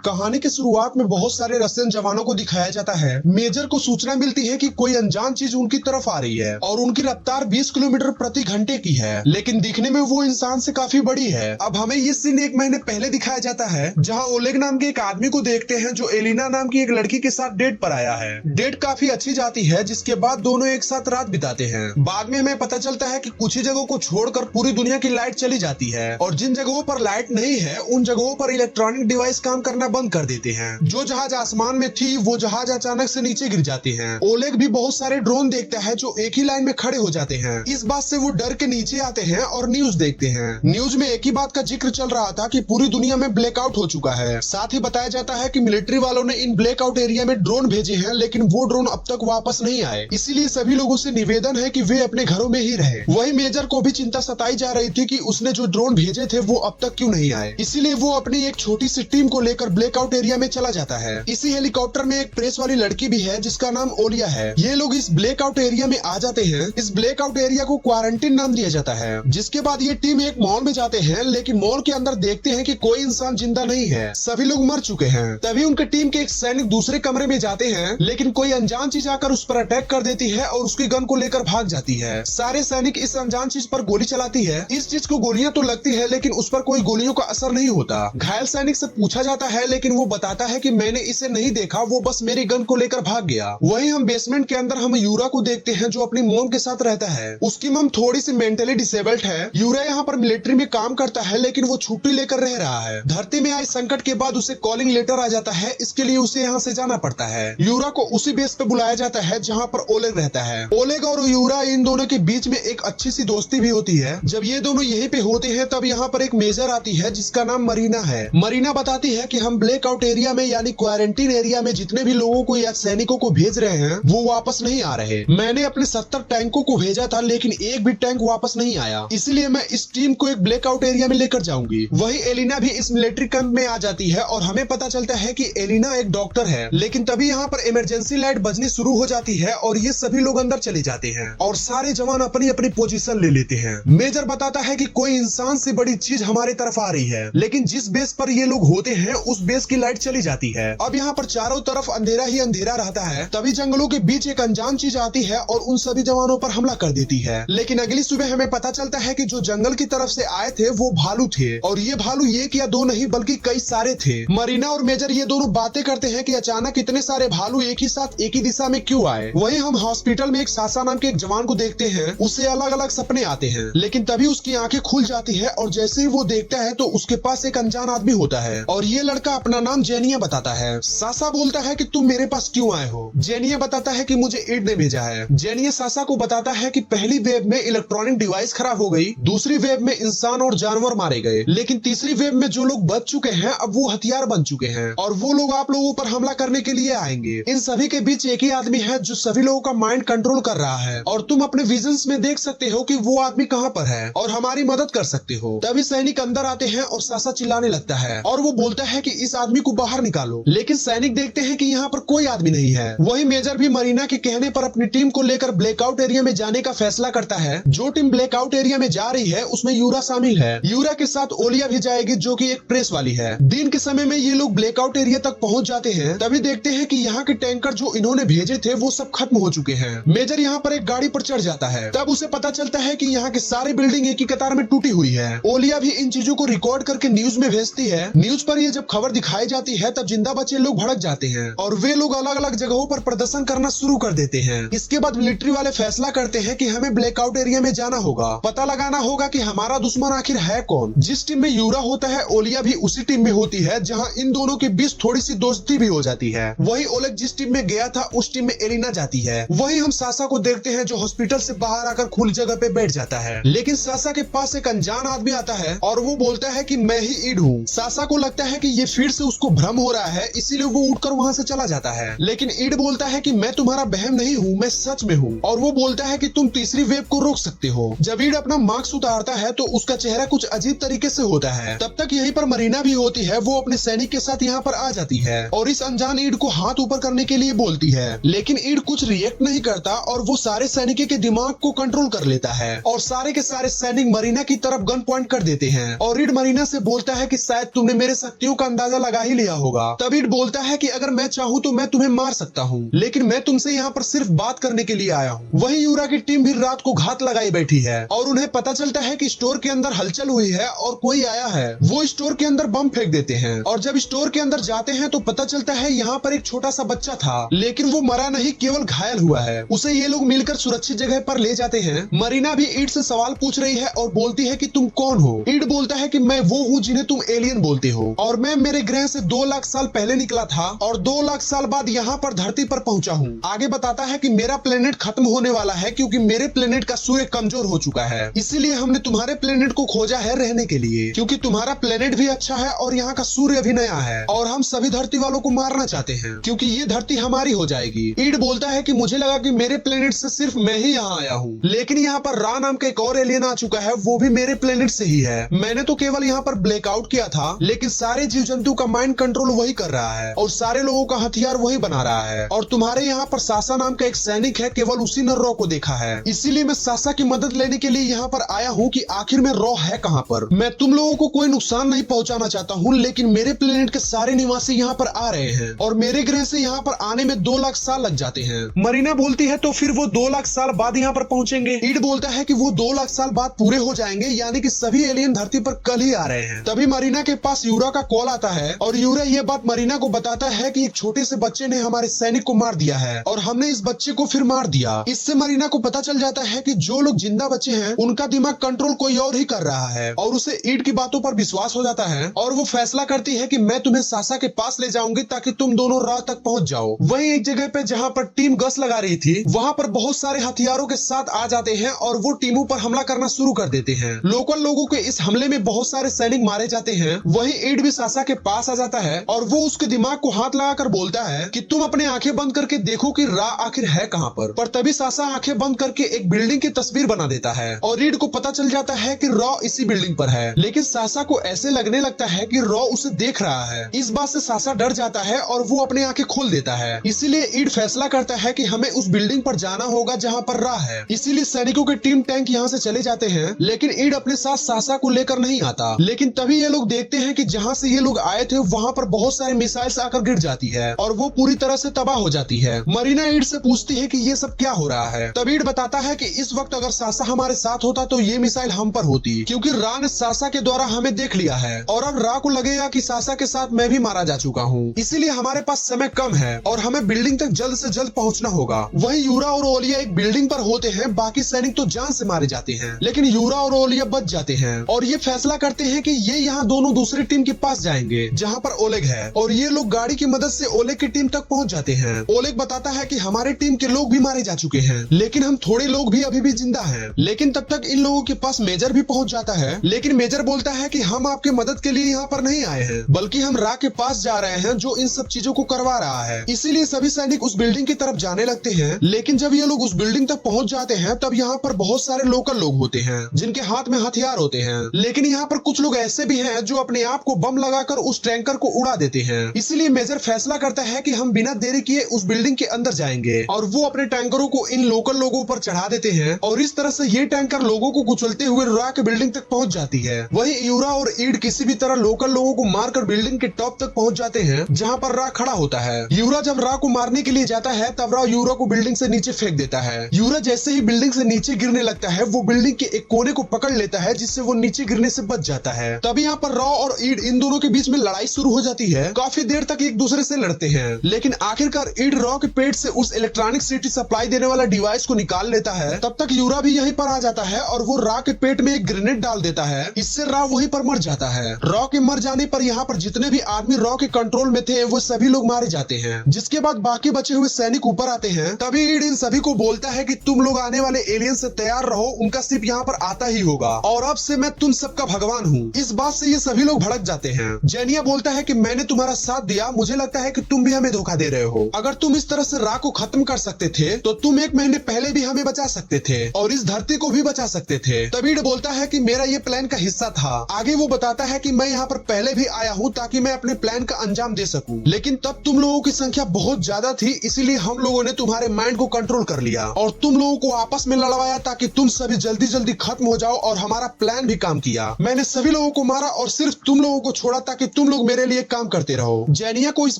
कहानी के शुरुआत में बहुत सारे रशियन जवानों को दिखाया जाता है। मेजर को सूचना मिलती है कि कोई अनजान चीज उनकी तरफ आ रही है और उनकी रफ्तार 20 किलोमीटर प्रति घंटे की है, लेकिन दिखने में वो इंसान से काफी बड़ी है। अब हमें ये सीन एक महीने पहले दिखाया जाता है, जहाँ ओलेग नाम के एक आदमी को देखते हैं जो एलिना नाम की एक लड़की के साथ डेट पर आया है। डेट काफी अच्छी जाती है, जिसके बाद दोनों एक साथ रात बिताते हैं। बाद में हमें पता चलता है कि कुछ ही जगहों को छोड़कर पूरी दुनिया की लाइट चली जाती है और जिन जगहों पर लाइट नहीं है उन जगहों पर इलेक्ट्रॉनिक डिवाइस काम करना बंद कर देते हैं। जो जहाज आसमान में थी वो जहाज अचानक से नीचे गिर जाते हैं। ओलेग भी बहुत सारे ड्रोन देखता है जो एक ही लाइन में खड़े हो जाते हैं। इस बात से वो डर के नीचे आते हैं और न्यूज देखते हैं। न्यूज में एक ही बात का जिक्र चल रहा था कि पूरी दुनिया में ब्लैकआउट हो चुका है। साथ ही बताया जाता है कि मिलिट्री वालों ने इन ब्लैकआउट एरिया में ड्रोन भेजे हैं, लेकिन वो ड्रोन अब तक वापस नहीं आए। इसीलिए सभी लोगों से निवेदन है कि वे अपने घरों में ही रहे। वही मेजर को भी चिंता सताई जा रही थी कि उसने जो ड्रोन भेजे थे वो अब तक क्यों नहीं आए। इसीलिए वो अपनी एक छोटी सी टीम को लेकर ब्लैकआउट एरिया में चला जाता है। इसी हेलीकॉप्टर में एक प्रेस वाली लड़की भी है जिसका नाम ओलिया है। ये लोग इस ब्लैकआउट एरिया में आ जाते हैं। इस ब्लैकआउट एरिया को क्वारंटीन नाम दिया जाता है। जिसके बाद ये टीम एक मॉल में जाते हैं, लेकिन मॉल के अंदर देखते हैं कि कोई इंसान जिंदा नहीं है, सभी लोग मर चुके हैं। तभी उनके टीम के एक सैनिक दूसरे कमरे में जाते हैं, लेकिन कोई अनजान चीज आकर उस पर अटैक कर देती है और उसकी गन को लेकर भाग जाती है। सारे सैनिक इस अनजान चीज पर गोली चलाती है। इस चीज को गोलियां तो लगती है, लेकिन उस पर कोई गोलियों का असर नहीं होता। घायल सैनिक से पूछा जाता है, लेकिन वो बताता है कि मैंने इसे नहीं देखा, वो बस मेरी गन को लेकर भाग गया। वहीं हम बेसमेंट के अंदर हम यूरा को देखते हैं जो अपनी मॉम के साथ रहता है। उसकी मॉम थोड़ी सी मेंटली डिसेबल्ड है। यूरा यहाँ पर मिलिट्री में काम करता है, लेकिन वो छुट्टी लेकर रह रहा है। धरती में आए संकट के बाद उसे कॉलिंग लेटर आ जाता है, इसके लिए उसे यहाँ से जाना पड़ता है। यूरा को उसी बेस पे बुलाया जाता है जहाँ पर ओलेग रहता है। ओलेग और यूरा इन दोनों के बीच में एक अच्छी सी दोस्ती भी होती है। जब ये दोनों यहीं पे होते हैं तब यहाँ पर एक मेजर आती है जिसका नाम मरीना है। मरीना बताती है कि हम ब्लैकआउट एरिया में यानी क्वारंटीन एरिया में जितने भी लोगों को या सैनिकों को भेज रहे हैं वो वापस नहीं आ रहे। मैंने अपने 70 टैंकों को भेजा था, लेकिन एक भी टैंक वापस नहीं आया। इसलिए मैं इस टीम को एक ब्लैकआउट एरिया में लेकर जाऊंगी। वही एलिना भी इस मिलिट्री कैंप में आ जाती है और हमें पता चलता है कि एलिना एक डॉक्टर है। लेकिन तभी यहाँ पर इमरजेंसी लाइट बजनी शुरू हो जाती है और ये सभी लोग अंदर चले जाते हैं और सारे जवान अपनी अपनी पोजीशन ले लेते हैं। मेजर बताता है कि कोई इंसान से बड़ी चीज हमारे तरफ आ रही है, लेकिन जिस बेस पर ये लोग होते हैं उस बेस की लाइट चली जाती है। अब यहाँ पर चारों तरफ अंधेरा ही अंधेरा रहता है। तभी जंगलों के बीच एक अनजान चीज आती है और उन सभी जवानों पर हमला कर देती है। लेकिन अगली सुबह हमें पता चलता है कि जो जंगल की तरफ से आए थे वो भालू थे और ये भालू एक या दो नहीं बल्कि कई सारे थे। मरीना और मेजर ये दोनों बातें करते हैं कि अचानक इतने सारे भालू एक ही साथ एक ही दिशा में क्यों आए। वहीं हम हॉस्पिटल में एक सासा नाम के एक जवान को देखते हैं। उसे अलग अलग सपने आते हैं, लेकिन तभी उसकी आंखें खुल जाती है और जैसे ही वो देखता है तो उसके पास एक अनजान आदमी होता है और ये लड़का अपना नाम जेनिया बताता है। सासा बोलता है कि तुम मेरे पास क्यों आए हो। जेनिया बताता है कि मुझे ईड ने भेजा है। जेनिया सासा को बताता है कि पहली वेव में इलेक्ट्रॉनिक डिवाइस खराब हो गई, दूसरी वेव में इंसान और जानवर मारे गए, लेकिन तीसरी वेव में जो लोग बच चुके हैं अब वो हथियार बन चुके हैं और वो लोग आप लोगों पर हमला करने के लिए आएंगे। इन सभी के बीच एक ही आदमी है जो सभी लोगों का माइंड कंट्रोल कर रहा है और तुम अपने विजन्स में देख सकते हो कि वो आदमी कहाँ पर है और हमारी मदद कर सकते हो। तभी सैनिक अंदर आते हैं और सासा चिल्लाने लगता है और वो बोलता है कि इस आदमी को बाहर निकालो, लेकिन सैनिक देखते हैं कि यहाँ पर कोई आदमी नहीं है। वही मेजर भी मरीना के कहने पर अपनी टीम को लेकर ब्लैकआउट एरिया में जाने का फैसला करता है। जो टीम ब्लैकआउट एरिया में जा रही है उसमें यूरा शामिल है। यूरा के साथ ओलिया भी जाएगी जो कि एक प्रेस वाली है। दिन के समय में ये लोग ब्लैकआउट एरिया तक पहुंच जाते हैं। तभी देखते हैं कि यहाँ के टैंकर जो इन्होंने भेजे थे वो सब खत्म हो चुके हैं। मेजर यहाँ पर एक गाड़ी पर चढ़ जाता है। तब उसे पता चलता है कि यहाँ की सारी बिल्डिंग एक ही कतार में टूटी हुई है। ओलिया भी इन चीजों को रिकॉर्ड करके न्यूज में भेजती है। न्यूज पर ये जब खबर दिखाई जाती है तब जिंदा बचे लोग भड़क जाते हैं और वे लोग अलग अलग जगहों पर प्रदर्शन करना शुरू कर देते हैं। इसके बाद मिलिट्री वाले फैसला करते हैं कि हमें ब्लैकआउट एरिया में जाना होगा, पता लगाना होगा कि हमारा दुश्मन आखिर है कौन। जिस टीम में यूरा होता है ओलिया भी उसी टीम में होती है, जहां इन दोनों के बीच थोड़ी सी दोस्ती भी हो जाती है। वही ओलेग जिस टीम में गया था उस टीम में एलिना जाती है। वही हम सासा को देखते हैं जो हॉस्पिटल से बाहर आकर खुली जगह पे बैठ जाता है, लेकिन सासा के पास एक अनजान आदमी आता है और वो बोलता है कि मैं ही ईड हूँ। सासा को लगता है कि ये फिर से उसको भ्रम हो रहा है, इसीलिए वो उठकर वहाँ से चला जाता है। लेकिन ईड बोलता है कि मैं तुम्हारा बहन नहीं हूँ, मैं सच में हूँ और वो बोलता है कि तुम तीसरी वेव को रोक सकते हो। जब ईड अपना मास्क उतारता है तो उसका चेहरा कुछ अजीब तरीके से होता है। तब तक यहीं पर मरीना भी होती है। वो अपने सैनिक के साथ यहाँ पर आ जाती है और इस अनजान ईड को हाथ ऊपर करने के लिए बोलती है, लेकिन ईड कुछ रिएक्ट नहीं करता और वो सारे सैनिकों के दिमाग को कंट्रोल कर लेता है और सारे के सारे सैनिक मरीना की तरफ गन पॉइंट कर देते हैं और ईड मरीना से बोलता है कि शायद तुमने मेरे शक्तियों का अंदाजा अंदाजा लगा ही लिया होगा। तब ईड बोलता है कि अगर मैं चाहूँ तो मैं तुम्हें मार सकता हूँ, लेकिन मैं तुमसे यहाँ पर सिर्फ बात करने के लिए आया हूँ। वहीं यूरा की टीम भी रात को घात लगाई बैठी है और उन्हें पता चलता है कि स्टोर के अंदर हलचल हुई है और कोई आया है। वो स्टोर के अंदर बम फेंक देते हैं और जब स्टोर के अंदर जाते हैं तो पता चलता है यहाँ पर एक छोटा सा बच्चा था, लेकिन वो मरा नहीं, केवल घायल हुआ है। उसे ये लोग मिलकर सुरक्षित जगह पर ले जाते हैं। मरीना भी ईड से सवाल पूछ रही है और बोलती है कि तुम कौन हो। ईड बोलता है कि मैं वो हूँ जिन्हें तुम एलियन बोलते हो और मैं मेरे ग्रह से 2 लाख साल पहले निकला था और 2 लाख साल बाद यहाँ पर धरती पर पहुंचा हूँ। आगे बताता है कि मेरा प्लेनेट खत्म होने वाला है क्योंकि मेरे प्लेनेट का सूर्य कमजोर हो चुका है, इसीलिए हमने तुम्हारे प्लेनेट को खोजा है रहने के लिए, क्योंकि तुम्हारा प्लेनेट भी अच्छा है और यहाँ का सूर्य भी नया है और हम सभी धरती वालों को मारना चाहते हैं क्योंकि ये धरती हमारी हो जाएगी। ईड बोलता है कि मुझे लगा कि मेरे प्लेनेट से सिर्फ मैं ही यहाँ आया हूँ, लेकिन यहाँ पर रा नाम का एक और एलियन आ चुका है, वो भी मेरे प्लेनेट से ही है। मैंने तो केवल यहाँ पर ब्लैकआउट किया था, लेकिन सारे जीव जंतु का माइंड कंट्रोल वही कर रहा है और सारे लोगों का हथियार वही बना रहा है। और तुम्हारे यहाँ पर सासा नाम का एक सैनिक है, केवल उसी ने रॉ को देखा है, इसीलिए मैं सासा की मदद लेने के लिए यहाँ पर आया हूँ कि आखिर में रॉ है कहाँ पर। मैं तुम लोगों को कोई नुकसान नहीं पहुँचाना चाहता हूँ, लेकिन मेरे प्लेनेट के सारे निवासी यहाँ पर आ रहे हैं और मेरे ग्रह से यहाँ पर आने में 2 लाख साल लग जाते हैं। मरीना बोलती है तो फिर वो 2 लाख साल बाद यहाँ पर पहुँचेंगे। ईड बोलता है कि वो 2 लाख साल बाद पूरे हो जाएंगे, यानी कि सभी एलियन धरती पर कल ही आ रहे हैं। तभी मरीना के पास यूरा का कॉल आता है और यूरा ये बात मरीना को बताता है कि एक छोटे से बच्चे ने हमारे सैनिक को मार दिया है और हमने इस बच्चे को फिर मार दिया। इससे मरीना को पता चल जाता है कि जो लोग जिंदा बचे हैं उनका दिमाग कंट्रोल कोई और ही कर रहा है और उसे ईड की बातों पर विश्वास हो जाता है और वो फैसला करती है कि मैं तुम्हें सासा के पास ले जाऊंगी ताकि तुम दोनों रा तक पहुंच जाओ। वहीं एक जगह पे जहां पर टीम गश्त लगा रही थी, वहां पर बहुत सारे हथियारों के साथ आ जाते हैं और वो टीमों पर हमला करना शुरू कर देते हैं। लोकल लोगों के इस हमले में बहुत सारे सैनिक मारे जाते हैं। वहीं ईड भी सासा के पास आ जाता है और वो उसके दिमाग को हाथ लगाकर बोलता है कि तुम अपने आंखें बंद करके देखो कि रा आखिर है कहां पर तभी सासा आंखें बंद करके एक बिल्डिंग की तस्वीर बना देता है और रीड को पता चल जाता है कि रॉ इसी बिल्डिंग पर है, लेकिन सासा को ऐसे लगने लगता है कि रॉ उसे देख रहा है। इस बात से सासा डर जाता है और वो अपने आंखें खोल देता है। इसीलिए ईड फैसला करता है कि हमें उस बिल्डिंग पर जाना होगा जहां पर रा है। इसीलिए सैनिकों के टीम टैंक यहाँ से चले जाते हैं, लेकिन ईड अपने साथ सासा को लेकर नहीं आता। लेकिन तभी ये लोग देखते हैं कि जहाँ से ये लोग आए थे वहाँ पर बहुत सारे मिसाइल्स आकर गिर जाती है और वो पूरी तरह से तबाह हो जाती है। मरीना ईड से पूछती है कि ये सब क्या हो रहा है। तब ईड बताता है कि इस वक्त अगर सासा हमारे साथ होता तो ये मिसाइल हम पर होती, क्योंकि रा ने सासा के द्वारा हमें देख लिया है और अब रा को लगेगा कि सासा के साथ मैं भी मारा जा चुका हूँ। इसीलिए हमारे पास समय कम है और हमें बिल्डिंग तक जल्द से जल्द पहुँचना होगा। वहीं यूरा और ओलिया एक बिल्डिंग पर होते हैं, बाकी सैनिक तो जान से मारे जाते हैं, लेकिन यूरा और ओलिया बच जाते हैं और ये फैसला करते हैं कि ये यहाँ दोनों दूसरी टीम के पास जाएंगे जहाँ पर ओलेग है और ये लोग गाड़ी की मदद से ओलेग की टीम तक पहुँच जाते हैं। ओलेग बताता है कि हमारे टीम के लोग भी मारे जा चुके हैं, लेकिन हम थोड़े लोग भी अभी भी जिंदा हैं। लेकिन तब तक इन लोगों के पास मेजर भी पहुंच जाता है, लेकिन मेजर बोलता है कि हम आपके मदद के लिए यहाँ पर नहीं आए हैं, बल्कि हम रा के पास जा रहे हैं जो इन सब चीजों को करवा रहा है। इसीलिए सभी सैनिक उस बिल्डिंग की तरफ जाने लगते हैं, लेकिन जब ये लोग उस बिल्डिंग तक पहुंच जाते हैं तब यहाँ पर बहुत सारे लोकल लोग होते हैं जिनके हाथ में हथियार होते हैं। लेकिन यहाँ पर कुछ लोग ऐसे भी हैं जो अपने आप को बम लगाकर उस टैंकर को उड़ा देते हैं। इसीलिए मेजर फैसला करता है कि हम बिना देरी किए उस बिल्डिंग के अंदर जाएंगे और वो अपने टैंकरों को इन लोकल लोगों पर चढ़ा देते हैं और इस तरह से ये टैंकर लोगों को कुचलते हुए रा के बिल्डिंग तक पहुंच जाती है। वहीं यूरा और ईड किसी भी तरह लोकल लोगों को मारकर बिल्डिंग के टॉप तक पहुंच जाते हैं जहां पर रा खड़ा होता है। यूरा जब रा को मारने के लिए जाता है तब रा यूरा को बिल्डिंग से नीचे फेंक देता है। यूरा जैसे ही बिल्डिंग से नीचे गिरने लगता है वो बिल्डिंग के एक कोने को पकड़ लेता है जिससे वो नीचे गिरने से बच जाता है। तभी यहाँ पर रॉ और ईड इन दोनों के बीच में लड़ाई शुरू हो जाती है। काफी देर तक एक दूसरे से लड़ते हैं, लेकिन आखिरकार ईड रॉ के पेट से उस इलेक्ट्रॉनिक सिटी सप्लाई देने वाला डिवाइस को निकाल लेता है। तब तक यूरा भी यहीं पर आ जाता है और वो रा के पेट में एक ग्रेनेड डाल देता है। इससे रा वहीं पर मर जाता है। रॉ के मर जाने पर यहाँ पर जितने भी आदमी रॉ के कंट्रोल में थे वो सभी लोग मारे जाते हैं, जिसके बाद बाकी बचे हुए सैनिक ऊपर आते हैं। तभी ईड इन सभी को बोलता है कि तुम लोग आने वाले एलियन से तैयार रहो, उनका शिप यहाँ पर आता ही होगा और अब से मैं तुम सबका भगवान हूँ। इस बात से ये सभी लोग भड़क जाते हैं। जेनिया बोलता है कि मैंने तुम्हारा साथ दिया, मुझे लगता है कि तुम भी हमें धोखा दे रहे हो। अगर तुम इस तरह से रा को खत्म कर सकते थे तो तुम 1 महीने पहले भी हमें बचा सकते थे और इस धरती को भी बचा सकते थे। तभी ईड बोलता है कि मेरा ये प्लान का हिस्सा था। आगे वो बताता है कि मैं यहाँ पर पहले भी आया हूँ ताकि मैं अपने प्लान का अंजाम दे सकूं, लेकिन तब तुम लोगों की संख्या बहुत ज्यादा थी, इसीलिए हम लोगों ने तुम्हारे माइंड को कंट्रोल कर लिया और तुम लोगों को आपस में लड़वाया ताकि तुम सभी जल्दी जल्दी खत्म हो जाओ और हमारा प्लान भी काम किया। मैंने सभी लोगों को मारा और सिर्फ तुम लोगों को छोड़ा ताकि तुम लोग मेरे लिए काम करते रहो। जेनिया को इस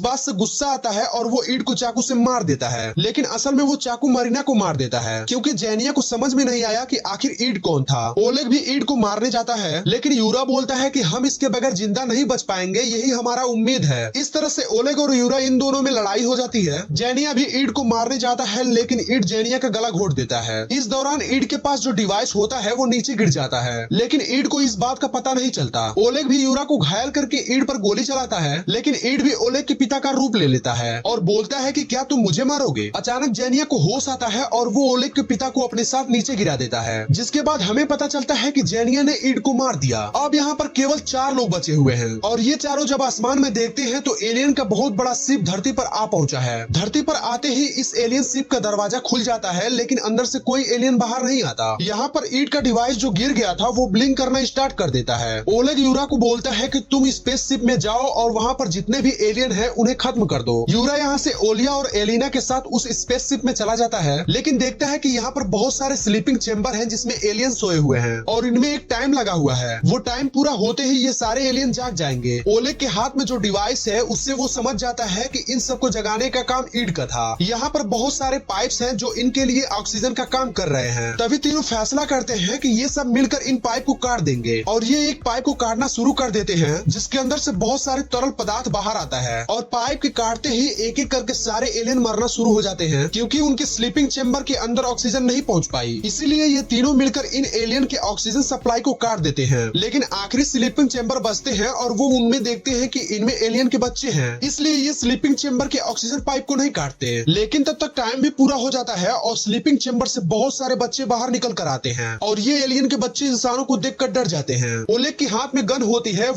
बात से गुस्सा आता है और वो ईड को चाकू से मार देता है, लेकिन असल में वो चाकू मरीना को मार देता है क्योंकि जेनिया को समझ में नहीं आया कि आखिर ईड कौन था। ओलेग भी ईड को मारने जाता है, लेकिन यूरा बोलता है कि हम इसके बगैर जिंदा नहीं बच पाएंगे, यही हमारा उम्मीद है। इस तरह से ओलेग और यूरा इन दोनों में लड़ाई हो जाती है। जेनिया भी ईड को मारने जाता है, लेकिन ईड जेनिया का गला घोट देता है। इस दौरान ईड के पास जो डिवाइस होता है वो नीचे गिर जाता है, लेकिन ईड को इस बात का पता नहीं चलता। ओलेग भी यूरा को घायल करके ईड पर गोली चलाता है, लेकिन ईड भी ओलेग के पिता का रूप ले लेता है और बोलता है कि क्या तुम मुझे मारोगे। अचानक जेनिया को होश आता है और वो ओलेग के पिता को अपने साथ नीचे गिरा देता है, जिसके बाद हमें पता चलता है कि जेनिया ने ईड को मार दिया। अब यहाँ पर केवल 4 लोग बचे हुए हैं और ये चारों जब आसमान में देखते हैं तो एलियन का बहुत बड़ा शिप धरती पर आ पहुंचा है। धरती पर आते ही इस एलियन शिप का दरवाजा खुल जाता है, लेकिन अंदर से कोई एलियन बाहर नहीं आता। यहाँ पर ईड का डिवाइस जो गिर गया था वो ब्लिंक करना स्टार्ट कर देता है। ओलेग यूरा को बोलता है कि तुम स्पेस शिप में जाओ और वहाँ पर जितने भी एलियन हैं उन्हें खत्म कर दो। यूरा यहाँ से ओलिया और एलिना के साथ उस स्पेस शिप में चला जाता है, लेकिन देखता है कि यहाँ पर बहुत सारे स्लीपिंग चेंबर हैं जिसमें एलियन सोए हुए हैं और इनमें एक टाइम लगा हुआ है। वो टाइम पूरा होते ही ये सारे एलियन जाग जाएंगे। ओलेग के हाथ में जो डिवाइस है उससे वो समझ जाता है कि इन सबको जगाने का काम ईड का था। यहाँ पर बहुत सारे पाइप्स हैं जो इनके लिए ऑक्सीजन का काम कर रहे हैं। तभी तीनों फैसला करते हैं कि ये सब मिलकर इन पाइप को काट देंगे और ये एक पाइप को काटना शुरू कर देते हैं, जिसके अंदर से बहुत सारे तरल पदार्थ बाहर आता है और पाइप के काटते ही एक एक करके सारे एलियन मरना शुरू हो जाते हैं क्योंकि उनके स्लीपिंग चेंबर के अंदर ऑक्सीजन नहीं पहुंच पाई। इसीलिए ये तीनों मिलकर इन एलियन के ऑक्सीजन सप्लाई को काट देते हैं, लेकिन आखिरी स्लीपिंग चेंबर बचते हैं और वो उनमें देखते हैं कि इनमें एलियन के बच्चे हैं, इसलिए ये स्लीपिंग चेंबर के ऑक्सीजन पाइप को नहीं काटते। लेकिन तब तक टाइम भी पूरा हो जाता है और स्लीपिंग चेंबर से बहुत सारे बच्चे बाहर निकल कर आते हैं और ये एलियन के बच्चे इंसानों को देखकर डर जाते हैं। ओलेग के हाथ में गन होती है,